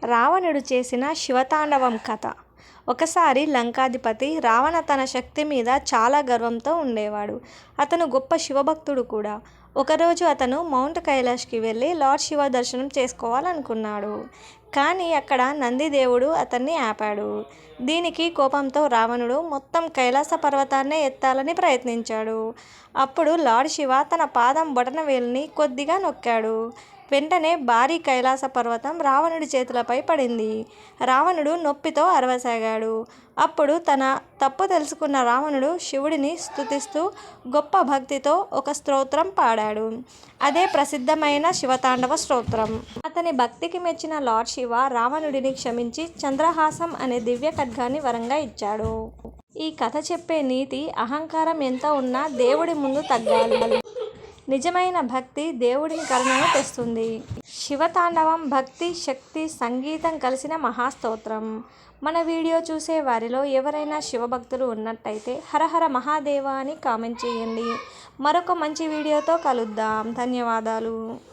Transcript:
రావణుడు చేసిన శివతాండవం కథ. ఒకసారి లంకాధిపతి రావణ తన శక్తి మీద చాలా గర్వంతో ఉండేవాడు. అతను గొప్ప శివభక్తుడు కూడా. ఒకరోజు అతను మౌంట్ కైలాష్కి వెళ్ళి లార్డ్ శివ దర్శనం చేసుకోవాలనుకున్నాడు. కానీ అక్కడ నందిదేవుడు అతన్ని ఆపాడు. దీనికి కోపంతో రావణుడు మొత్తం కైలాస పర్వతాన్నే ఎత్తాలని ప్రయత్నించాడు. అప్పుడు లార్డ్ శివ తన పాదం బొటనవేలుని కొద్దిగా నొక్కాడు. వెంటనే భారీ కైలాస పర్వతం రావణుడి చేతులపై పడింది. రావణుడు నొప్పితో అరవసాగాడు. అప్పుడు తన తప్పు తెలుసుకున్న రావణుడు శివుడిని స్తుతిస్తూ గొప్ప భక్తితో ఒక స్తోత్రం పాడాడు. అదే ప్రసిద్ధమైన శివతాండవ స్తోత్రం. అతని భక్తికి మెచ్చిన లార్డ్ శివ రావణుడిని క్షమించి చంద్రహాసం అనే దివ్య ఖడ్గాన్ని వరంగా ఇచ్చాడు. ఈ కథ చెప్పే నీతి అహంకారం ఎంత ఉన్నా దేవుడి ముందు తగ్గాలి. నిజమైన భక్తి దేవుడిని కరుణను తెస్తుంది. శివతాండవం భక్తి, శక్తి, సంగీతం కలిసిన మహాస్తోత్రం. మన వీడియో చూసే వారిలో ఎవరైనా శివభక్తులు ఉన్నట్టయితే హరహర మహాదేవ అని కామెంట్ చేయండి. మరొక మంచి వీడియోతో కలుద్దాం. ధన్యవాదాలు.